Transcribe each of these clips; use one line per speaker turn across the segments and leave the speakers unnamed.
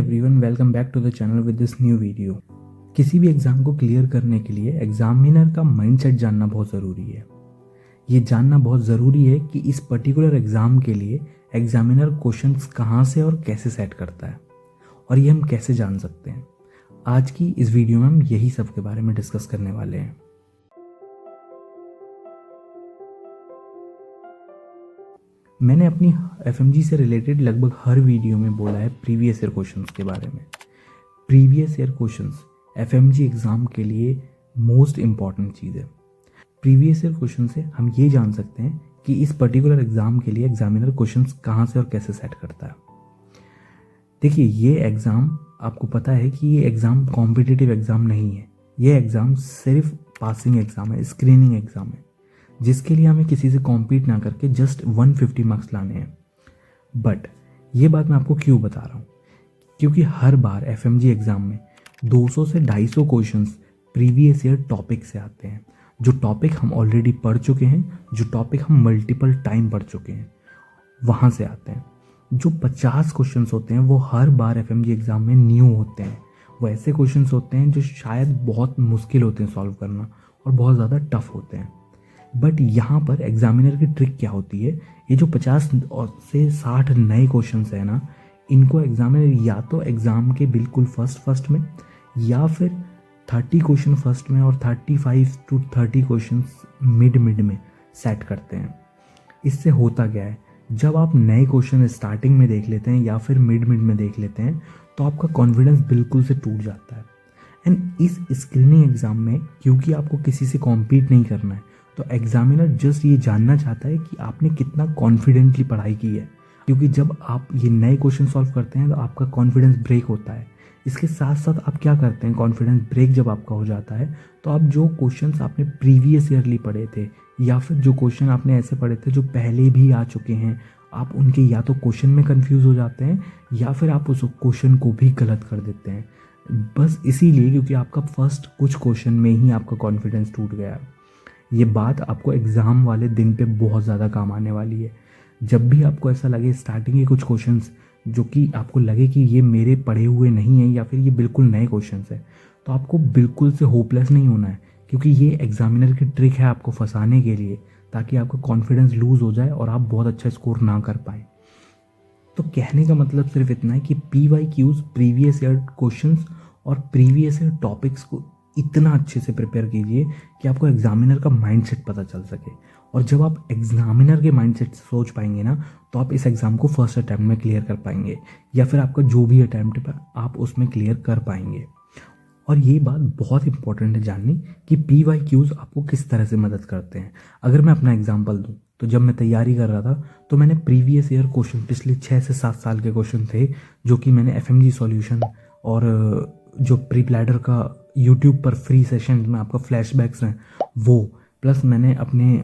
Everyone, welcome back to the channel with this new video. किसी भी exam को clear करने के लिए एग्जामिनर का माइंडसेट जानना बहुत ज़रूरी है। ये जानना बहुत ज़रूरी है कि इस पर्टिकुलर एग्ज़ाम के लिए एग्जामिनर क्वेश्चंस कहाँ से और कैसे सेट करता है, और ये हम कैसे जान सकते हैं। आज की इस वीडियो में हम यही सब के बारे में डिस्कस करने वाले हैं। मैंने अपनी एफएमजी से रिलेटेड लगभग हर वीडियो में बोला है प्रीवियस ईयर क्वेश्चंस के बारे में। Previous year questions FMG exam के लिए मोस्ट इम्पॉर्टेंट चीज़ है। प्रीवियस ईयर क्वेश्चन से हम ये जान सकते हैं कि इस पर्टिकुलर एग्ज़ाम के लिए एग्जामिनर क्वेश्चंस कहाँ से और कैसे सेट करता है। देखिए, ये एग्ज़ाम आपको पता है कि ये एग्ज़ाम कॉम्पिटिटिव एग्ज़ाम नहीं है। ये एग्ज़ाम सिर्फ पासिंग एग्ज़ाम है, स्क्रीनिंग एग्ज़ाम है, जिसके लिए हमें किसी से कॉम्पीट ना करके जस्ट 150 मार्क्स लाने हैं। बट ये बात मैं आपको क्यों बता रहा हूँ, क्योंकि हर बार एफएमजी एग्ज़ाम में 200 से 250 क्वेश्चंस प्रीवियस ईयर टॉपिक से आते हैं। जो टॉपिक हम ऑलरेडी पढ़ चुके हैं, जो टॉपिक हम मल्टीपल टाइम पढ़ चुके हैं, वहाँ से आते हैं। जो 50 क्वेश्चंस होते हैं वो हर बार एफएमजी एग्ज़ाम में न्यू होते हैं। वो ऐसे क्वेश्चंस होते हैं जो शायद बहुत मुश्किल होते हैं सॉल्व करना और बहुत ज़्यादा टफ होते हैं। बट यहाँ पर एग्जामिनर की ट्रिक क्या होती है, ये जो 50 से 60 नए क्वेश्चंस है ना, इनको एग्जामिनर या तो एग्ज़ाम के बिल्कुल फर्स्ट में, या फिर 30 क्वेश्चन फर्स्ट में और 35 to 30 क्वेश्चंस मिड में सेट करते हैं। इससे होता क्या है, जब आप नए क्वेश्चन स्टार्टिंग में देख लेते हैं या फिर मिड में देख लेते हैं तो आपका कॉन्फिडेंस बिल्कुल से टूट जाता है। एंड इस स्क्रीनिंग एग्ज़ाम में क्योंकि आपको किसी से कॉम्पीट नहीं करना है, तो एग्जामिनर जस्ट ये जानना चाहता है कि आपने कितना कॉन्फिडेंटली पढ़ाई की है। क्योंकि जब आप ये नए क्वेश्चन सॉल्व करते हैं तो आपका कॉन्फिडेंस ब्रेक होता है। इसके साथ साथ आप क्या करते हैं, कॉन्फिडेंस ब्रेक जब आपका हो जाता है तो आप जो क्वेश्चंस आपने प्रीवियस ईयरली पढ़े थे या फिर जो क्वेश्चन आपने ऐसे पढ़े थे जो पहले भी आ चुके हैं, आप उनके या तो क्वेश्चन में कंफ्यूज हो जाते हैं या फिर आप उस क्वेश्चन को भी गलत कर देते हैं, बस इसीलिए क्योंकि आपका फर्स्ट कुछ क्वेश्चन में ही आपका कॉन्फिडेंस टूट गया है। ये बात आपको एग्ज़ाम वाले दिन पे बहुत ज़्यादा काम आने वाली है। जब भी आपको ऐसा लगे स्टार्टिंग के कुछ क्वेश्चंस जो कि आपको लगे कि ये मेरे पढ़े हुए नहीं हैं या फिर ये बिल्कुल नए क्वेश्चंस हैं, तो आपको बिल्कुल से होपलेस नहीं होना है, क्योंकि ये एग्जामिनर की ट्रिक है आपको फंसाने के लिए, ताकि आपका कॉन्फिडेंस लूज़ हो जाए और आप बहुत अच्छा स्कोर ना कर पाएँ। तो कहने का मतलब सिर्फ इतना है कि PYQs प्रीवियस ईयर क्वेश्चंस और प्रीवियस ईयर टॉपिक्स को इतना अच्छे से प्रिपेयर कीजिए कि आपको एग्जामिनर का माइंडसेट पता चल सके। और जब आप एग्जामिनर के माइंडसेट से सोच पाएंगे ना, तो आप इस एग्ज़ाम को फर्स्ट अटैम्प्ट में क्लियर कर पाएंगे, या फिर आपका जो भी अटैम्प्ट है आप उसमें क्लियर कर पाएंगे। और ये बात बहुत इंपॉर्टेंट है जाननी कि PYQs आपको किस तरह से मदद करते हैं। अगर मैं अपना एग्जाम्पल दूँ तो जब मैं तैयारी कर रहा था तो मैंने प्रीवियस ईयर क्वेश्चन, पिछले 6 से 7 साल के क्वेश्चन थे जो कि मैंने एफएमजी सॉल्यूशन और जो प्री प्लैडर का यूट्यूब पर फ्री सेशन में आपका फ्लैशबैक्स हैं वो, प्लस मैंने अपने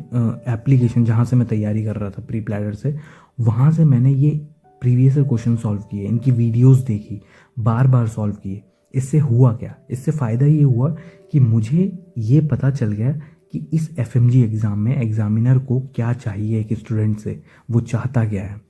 एप्लीकेशन जहाँ से मैं तैयारी कर रहा था प्री प्लैडर से, वहाँ से मैंने ये प्रीवियस ईयर क्वेश्चन सॉल्व किए, इनकी वीडियोस देखी, बार बार सॉल्व किए। इससे हुआ क्या, इससे फ़ायदा ये हुआ कि मुझे ये पता चल गया कि इस एफएमजी एग्ज़ाम में एग्जामिनर को क्या चाहिए एक स्टूडेंट से, वो चाहता क्या है।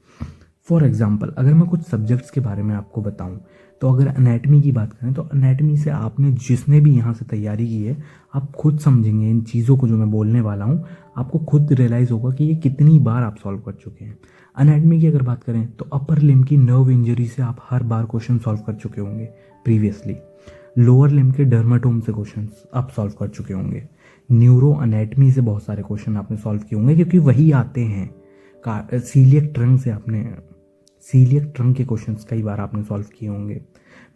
फॉर एग्ज़ाम्पल, अगर मैं कुछ सब्जेक्ट्स के बारे में आपको बताऊं, तो अगर एनाटमी की बात करें तो एनाटमी से आपने जिसने भी यहाँ से तैयारी की है, आप खुद समझेंगे इन चीज़ों को जो मैं बोलने वाला हूँ, आपको खुद रियलाइज़ होगा कि ये कितनी बार आप सॉल्व कर चुके हैं। एनाटमी की अगर बात करें तो अपर लिम्ब की नर्व इंजरी से आप हर बार क्वेश्चन सॉल्व कर चुके होंगे प्रीवियसली। लोअर लिम्ब के डर्माटोम से क्वेश्चन आप सॉल्व कर चुके होंगे। न्यूरो एनाटमी से बहुत सारे क्वेश्चन आपने सॉल्व किए होंगे, क्योंकि वही आते हैं। सीलियक ट्रंक से आपने सीलियक ट्रंक के क्वेश्चंस कई बार आपने सॉल्व किए होंगे।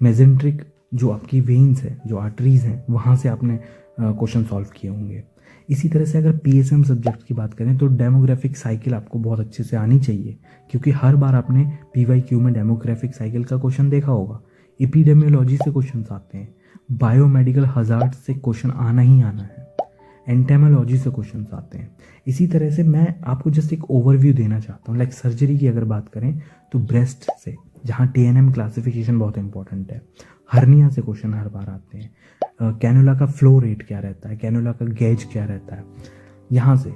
मेजेंट्रिक जो आपकी वेन्स है, जो आर्टरीज हैं, वहाँ से आपने क्वेश्चन सॉल्व किए होंगे। इसी तरह से अगर PSM सब्जेक्ट की बात करें तो डेमोग्राफिक साइकिल आपको बहुत अच्छे से आनी चाहिए, क्योंकि हर बार आपने PYQ में डेमोग्राफिक साइकिल का क्वेश्चन देखा होगा। एपिडेमियोलॉजी से क्वेश्चन आते हैं, बायोमेडिकल हजार्ड से क्वेश्चन आना ही आना है, एंटेमोलॉजी से क्वेश्चन आते हैं। इसी तरह से मैं आपको जस्ट एक ओवरव्यू देना चाहता हूँ। लाइक सर्जरी की अगर बात करें तो ब्रेस्ट से, जहाँ TNM क्लासिफिकेशन बहुत इंपॉर्टेंट है, हर्निया से क्वेश्चन हर बार आते हैं। कैनुला का फ्लो रेट क्या रहता है, कैनुला का गेज क्या रहता है, यहाँ से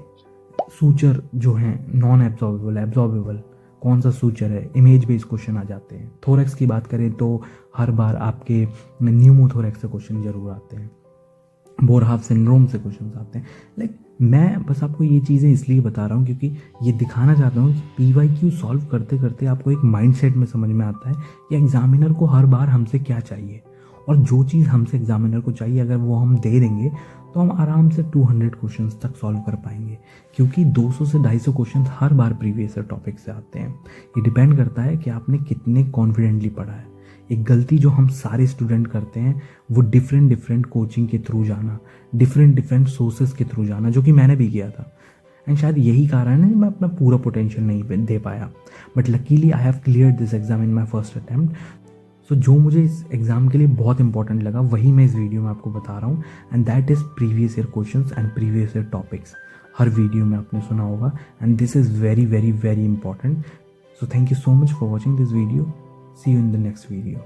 सूचर जो हैं नॉन एब्जॉर्बेबल, एब्जॉर्बेबल, कौन सा सूचर है, इमेज बेस्ड क्वेश्चन आ जाते हैं। थोरेक्स की बात करें तो हर बार आपके न्यूमोथोरैक्स से क्वेश्चन जरूर आते हैं, बोरहाफ सिंड्रोम से क्वेश्चन आते हैं। लाइक मैं बस आपको ये चीज़ें इसलिए बता रहा हूँ क्योंकि ये दिखाना चाहता हूँ कि PYQ सॉल्व करते करते आपको एक माइंडसेट में समझ में आता है कि एग्जामिनर को हर बार हमसे क्या चाहिए, और जो चीज़ हमसे एग्जामिनर को चाहिए अगर वो हम दे देंगे तो हम आराम से 200 क्वेश्चंस तक सॉल्व कर पाएंगे, क्योंकि 200 से 250 क्वेश्चंस हर बार प्रीवियस ईयर टॉपिक से आते हैं। ये डिपेंड करता है कि आपने कितने कॉन्फिडेंटली पढ़ा है। एक गलती जो हम सारे स्टूडेंट करते हैं वो डिफरेंट कोचिंग के थ्रू जाना, डिफरेंट सोर्सेज के थ्रू जाना, जो कि मैंने भी किया था। एंड शायद यही कारण है मैं अपना पूरा पोटेंशियल नहीं दे पाया, but luckily I have cleared this exam in my first attempt. So जो मुझे इस एग्ज़ाम के लिए बहुत इंपॉर्टेंट लगा वही मैं इस वीडियो में आपको बता रहा हूँ, and that is previous year questions and previous year topics. हर वीडियो में आपने सुना होगा, and this is very very very important. So thank you so much for watching this video. See you in the next video.